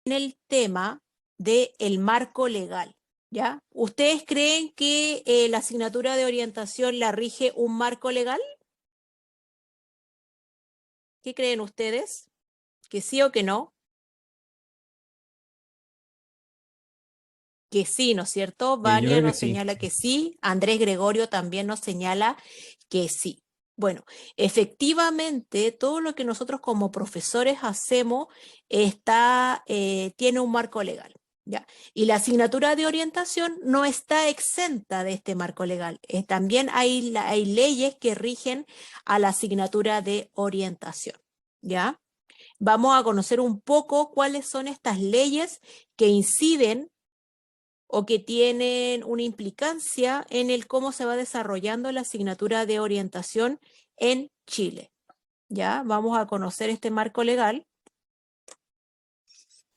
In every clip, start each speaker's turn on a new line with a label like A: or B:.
A: en el tema del marco legal, ¿ya? ¿Ustedes creen que la asignatura de orientación la rige un marco legal? ¿Qué creen ustedes? ¿Que sí o que no? Que sí, ¿no es cierto?
B: Yo
A: Vania
B: creo que
A: nos
B: sí.
A: señala que sí, Andrés Gregorio también nos señala que sí. Bueno, efectivamente, todo lo que nosotros como profesores hacemos tiene un marco legal, ¿ya? Y la asignatura de orientación no está exenta de este marco legal. También hay leyes que rigen a la asignatura de orientación, ¿ya? Vamos a conocer un poco cuáles son estas leyes que inciden o que tienen una implicancia en el cómo se va desarrollando la asignatura de orientación en Chile. ¿Ya? Vamos a conocer este marco legal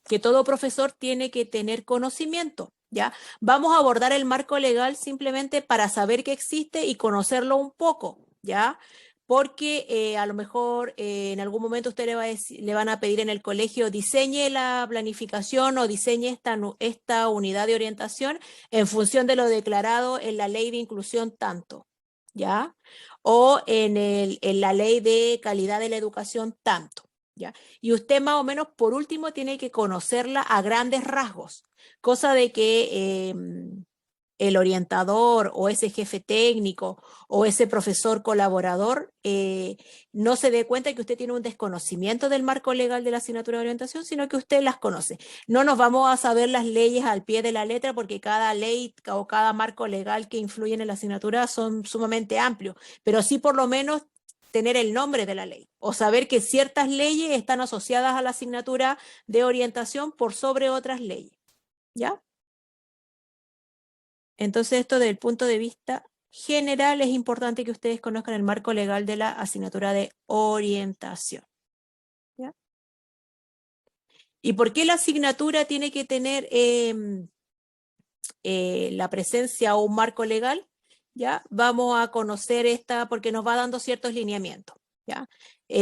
A: que todo profesor tiene que tener conocimiento. ¿Ya? Vamos a abordar el marco legal simplemente para saber que existe y conocerlo un poco, ¿ya? Porque a lo mejor en algún momento usted le van a pedir en el colegio diseñe la planificación o diseñe esta unidad de orientación en función de lo declarado en la ley de inclusión tanto, ¿ya? O en la ley de calidad de la educación tanto, ¿ya? Y usted más o menos por último tiene que conocerla a grandes rasgos, cosa de que el orientador o ese jefe técnico o ese profesor colaborador no se dé cuenta que usted tiene un desconocimiento del marco legal de la asignatura de orientación, sino que usted las conoce. No nos vamos a saber las leyes al pie de la letra porque cada ley o cada marco legal que influye en la asignatura son sumamente amplios, pero sí por lo menos tener el nombre de la ley o saber que ciertas leyes están asociadas a la asignatura de orientación por sobre otras leyes, ¿ya? Entonces, esto desde el punto de vista general es importante que ustedes conozcan el marco legal de la asignatura de orientación, ¿ya? ¿Y por qué la asignatura tiene que tener la presencia o un marco legal? ¿Ya? Vamos a conocer esta porque nos va dando ciertos lineamientos, ¿ya?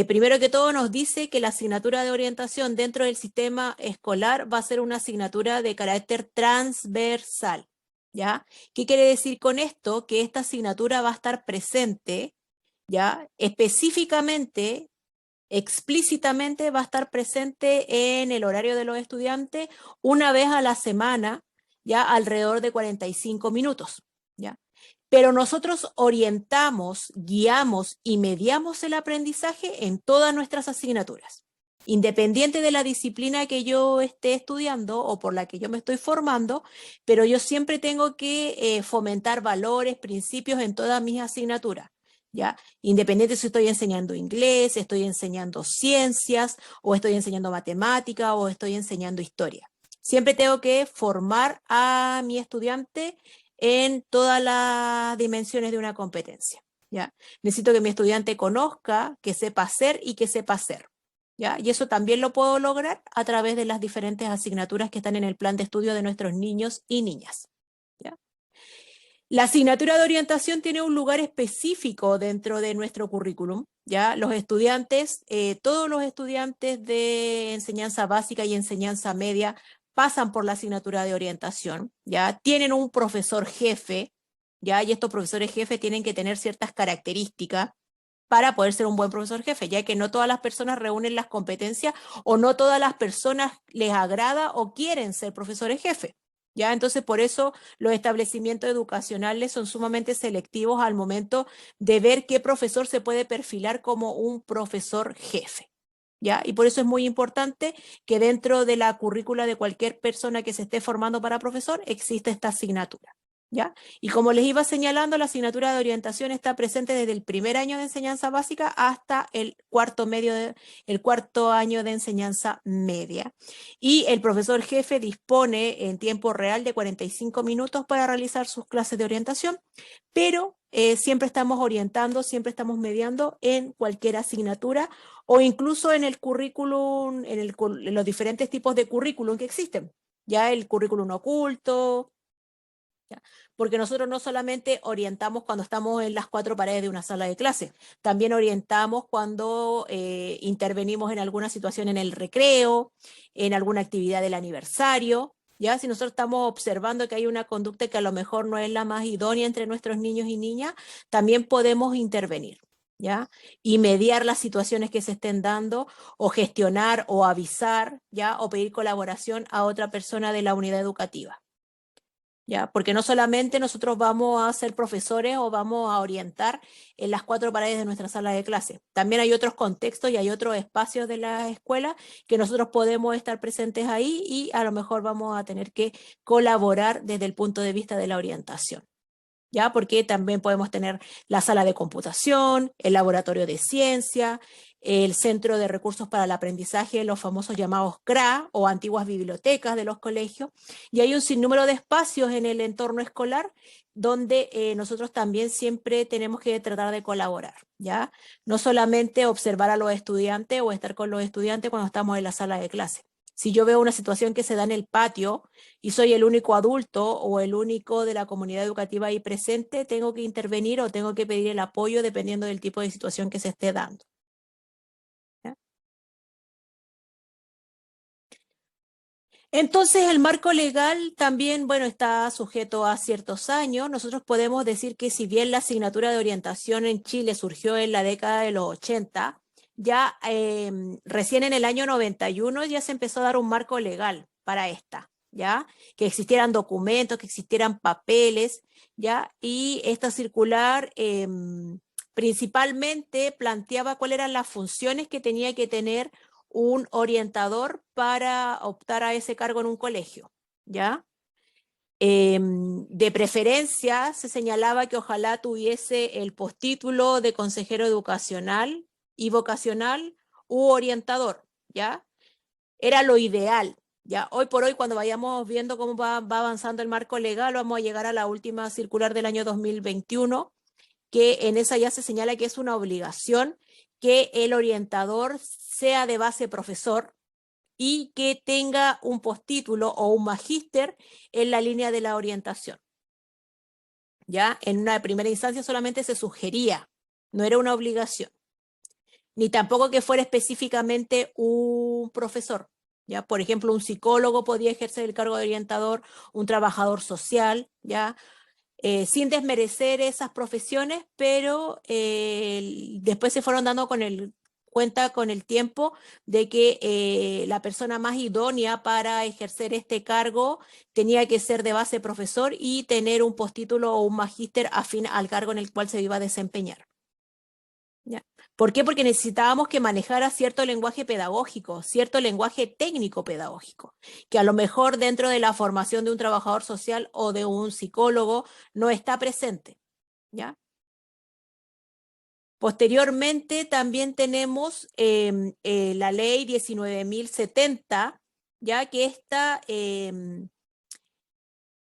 A: Primero que todo nos dice que la asignatura de orientación dentro del sistema escolar va a ser una asignatura de carácter transversal, ¿ya? ¿Qué quiere decir con esto? Que esta asignatura va a estar presente, ¿ya? Específicamente, explícitamente va a estar presente en el horario de los estudiantes una vez a la semana, ya alrededor de 45 minutos, ¿ya? Pero nosotros orientamos, guiamos y mediamos el aprendizaje en todas nuestras asignaturas, independiente de la disciplina que yo esté estudiando o por la que yo me estoy formando, pero yo siempre tengo que fomentar valores, principios en todas mis asignaturas, ¿ya? Independiente si estoy enseñando inglés, estoy enseñando ciencias, o estoy enseñando matemática, o estoy enseñando historia. Siempre tengo que formar a mi estudiante en todas las dimensiones de una competencia, ¿ya? Necesito que mi estudiante conozca, que sepa hacer y que sepa hacer, ¿ya? Y eso también lo puedo lograr a través de las diferentes asignaturas que están en el plan de estudio de nuestros niños y niñas, ¿ya? La asignatura de orientación tiene un lugar específico dentro de nuestro currículum, ¿ya? Los estudiantes, todos los estudiantes de enseñanza básica y enseñanza media pasan por la asignatura de orientación, ¿ya? Tienen un profesor jefe, ¿ya? Y estos profesores jefes tienen que tener ciertas características para poder ser un buen profesor jefe, ya que no todas las personas reúnen las competencias o no todas las personas les agrada o quieren ser profesores jefe. ¿Ya? Entonces, por eso los establecimientos educacionales son sumamente selectivos al momento de ver qué profesor se puede perfilar como un profesor jefe. ¿Ya? Y por eso es muy importante que dentro de la currícula de cualquier persona que se esté formando para profesor exista esta asignatura. ¿Ya? Y como les iba señalando, la asignatura de orientación está presente desde el primer año de enseñanza básica hasta el cuarto año de enseñanza media. Y el profesor jefe dispone en tiempo real de 45 minutos para realizar sus clases de orientación, pero siempre estamos orientando, siempre estamos mediando en cualquier asignatura o incluso en el currículum, en los diferentes tipos de currículum que existen. Ya el currículum oculto, ¿ya? Porque nosotros no solamente orientamos cuando estamos en las cuatro paredes de una sala de clase, también orientamos cuando intervenimos en alguna situación en el recreo, en alguna actividad del aniversario, ¿ya? Si nosotros estamos observando que hay una conducta que a lo mejor no es la más idónea entre nuestros niños y niñas, también podemos intervenir, ¿ya? Y mediar las situaciones que se estén dando, o gestionar o avisar, ¿ya? O pedir colaboración a otra persona de la unidad educativa. ¿Ya? Porque no solamente nosotros vamos a ser profesores o vamos a orientar en las cuatro paredes de nuestra sala de clase. También hay otros contextos y hay otros espacios de la escuela que nosotros podemos estar presentes ahí y a lo mejor vamos a tener que colaborar desde el punto de vista de la orientación. ¿Ya? Porque también podemos tener la sala de computación, el laboratorio de ciencia, el centro de recursos para el aprendizaje, los famosos llamados CRA o antiguas bibliotecas de los colegios, y hay un sinnúmero de espacios en el entorno escolar donde nosotros también siempre tenemos que tratar de colaborar, ¿ya? No solamente observar a los estudiantes o estar con los estudiantes cuando estamos en la sala de clase. Si yo veo una situación que se da en el patio y soy el único adulto o el único de la comunidad educativa ahí presente, tengo que intervenir o tengo que pedir el apoyo dependiendo del tipo de situación que se esté dando. ¿Ya? Entonces, el marco legal también, bueno, está sujeto a ciertos años. Nosotros podemos decir que si bien la asignatura de orientación en Chile surgió en la década de los 80, ya recién en el año 91 ya se empezó a dar un marco legal para esta, ¿ya? Que existieran documentos, que existieran papeles, ¿ya? Y esta circular principalmente planteaba cuáles eran las funciones que tenía que tener un orientador para optar a ese cargo en un colegio, ¿ya? De preferencia se señalaba que ojalá tuviese el postítulo de consejero educacional y vocacional u orientador, ¿ya? Era lo ideal, ¿ya? Hoy por hoy, cuando vayamos viendo cómo va avanzando el marco legal, vamos a llegar a la última circular del año 2021, que en esa ya se señala que es una obligación que el orientador sea de base profesor y que tenga un postítulo o un magíster en la línea de la orientación. ¿Ya? En una primera instancia solamente se sugería, no era una obligación, ni tampoco que fuera específicamente un profesor. ¿Ya? Por ejemplo, un psicólogo podía ejercer el cargo de orientador, un trabajador social, ¿ya? Sin desmerecer esas profesiones, pero después se fueron dando cuenta con el tiempo de que la persona más idónea para ejercer este cargo tenía que ser de base profesor y tener un postítulo o un magíster afín al cargo en el cual se iba a desempeñar. ¿Ya? ¿Por qué? Porque necesitábamos que manejara cierto lenguaje pedagógico, cierto lenguaje técnico pedagógico, que a lo mejor dentro de la formación de un trabajador social o de un psicólogo no está presente, ¿ya? Posteriormente también tenemos la ley 19.070, ya que esta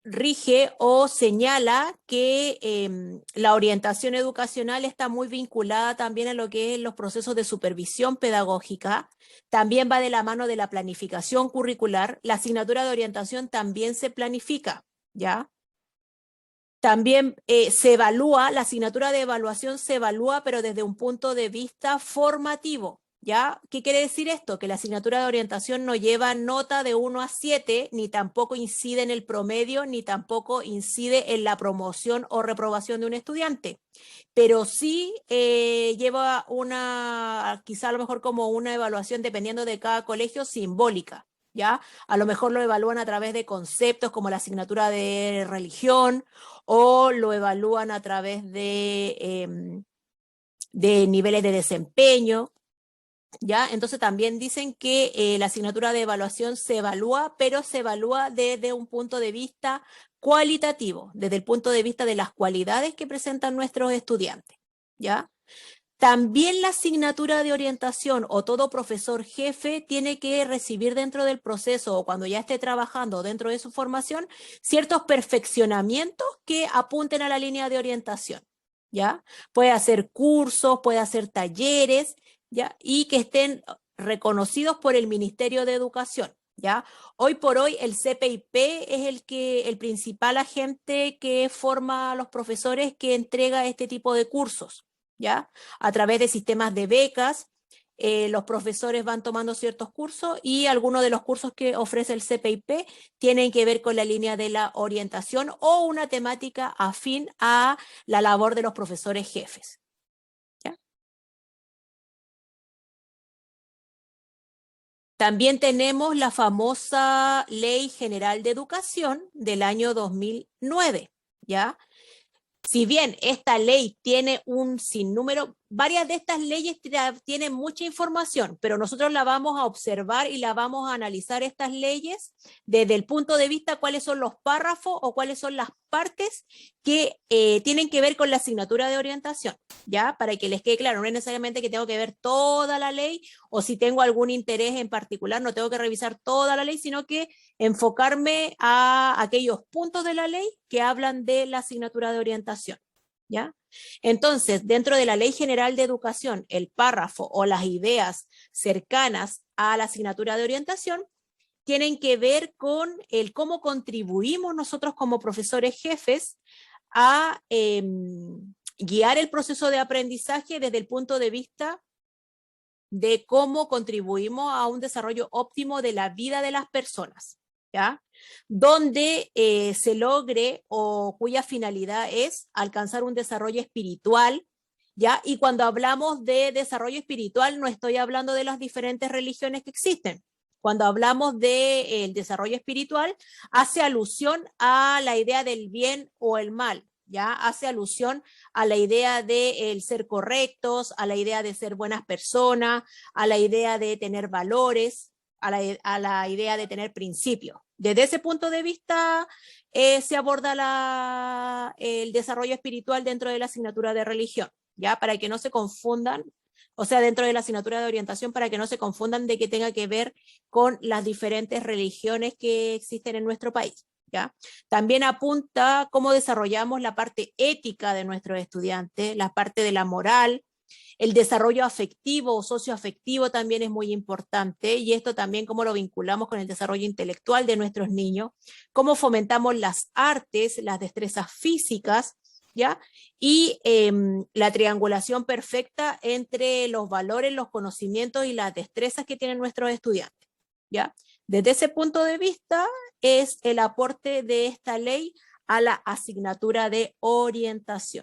A: rige o señala que la orientación educacional está muy vinculada también a lo que es los procesos de supervisión pedagógica, también va de la mano de la planificación curricular, la asignatura de orientación también se planifica, ¿ya? También se evalúa, la asignatura de evaluación se evalúa, pero desde un punto de vista formativo. ¿Ya? ¿Qué quiere decir esto? Que la asignatura de orientación no lleva nota de 1 a 7, ni tampoco incide en el promedio, ni tampoco incide en la promoción o reprobación de un estudiante. Pero sí lleva una, quizá a lo mejor como una evaluación, dependiendo de cada colegio, simbólica. ¿Ya? A lo mejor lo evalúan a través de conceptos como la asignatura de religión o lo evalúan a través de niveles de desempeño, ¿ya? Entonces también dicen que la asignatura de evaluación se evalúa, pero se evalúa desde un punto de vista cualitativo, desde el punto de vista de las cualidades que presentan nuestros estudiantes, ¿ya? También la asignatura de orientación o todo profesor jefe tiene que recibir dentro del proceso o cuando ya esté trabajando dentro de su formación ciertos perfeccionamientos que apunten a la línea de orientación, ¿ya? Puede hacer cursos, puede hacer talleres, ¿ya? Y que estén reconocidos por el Ministerio de Educación. ¿ya? Hoy por hoy el CPIP es el principal agente que forma a los profesores que entrega este tipo de cursos, ¿ya? A través de sistemas de becas, los profesores van tomando ciertos cursos y algunos de los cursos que ofrece el CPIP tienen que ver con la línea de la orientación o una temática afín a la labor de los profesores jefes. También tenemos la famosa Ley General de Educación del año 2009, ¿ya? Si bien esta ley tiene un sinnúmero, varias de estas leyes tienen mucha información, pero nosotros la vamos a observar y la vamos a analizar estas leyes desde el punto de vista cuáles son los párrafos o cuáles son las partes que tienen que ver con la asignatura de orientación, ¿ya? Para que les quede claro, no es necesariamente que tengo que ver toda la ley o si tengo algún interés en particular, no tengo que revisar toda la ley, sino que enfocarme a aquellos puntos de la ley que hablan de la asignatura de orientación, ¿ya? Entonces, dentro de la Ley General de Educación, el párrafo o las ideas cercanas a la asignatura de orientación tienen que ver con el cómo contribuimos nosotros como profesores jefes a guiar el proceso de aprendizaje desde el punto de vista de cómo contribuimos a un desarrollo óptimo de la vida de las personas, ¿ya? Donde se logre o cuya finalidad es alcanzar un desarrollo espiritual, ¿ya? Y cuando hablamos de desarrollo espiritual no estoy hablando de las diferentes religiones que existen. Cuando hablamos del desarrollo espiritual, hace alusión a la idea del bien o el mal, ¿ya? Hace alusión a la idea de ser correctos, a la idea de ser buenas personas, a la idea de tener valores, a la idea de tener principios. Desde ese punto de vista se aborda el desarrollo espiritual dentro de la asignatura de religión, ¿ya? Para que no se confundan, o sea, dentro de la asignatura de orientación, para que no se confundan de que tenga que ver con las diferentes religiones que existen en nuestro país. ¿Ya? También apunta cómo desarrollamos la parte ética de nuestros estudiantes, la parte de la moral, el desarrollo afectivo o socioafectivo también es muy importante y esto también cómo lo vinculamos con el desarrollo intelectual de nuestros niños, cómo fomentamos las artes, las destrezas físicas, ¿ya? Y la triangulación perfecta entre los valores, los conocimientos y las destrezas que tienen nuestros estudiantes, ¿ya? Desde ese punto de vista es el aporte de esta ley a la asignatura de orientación.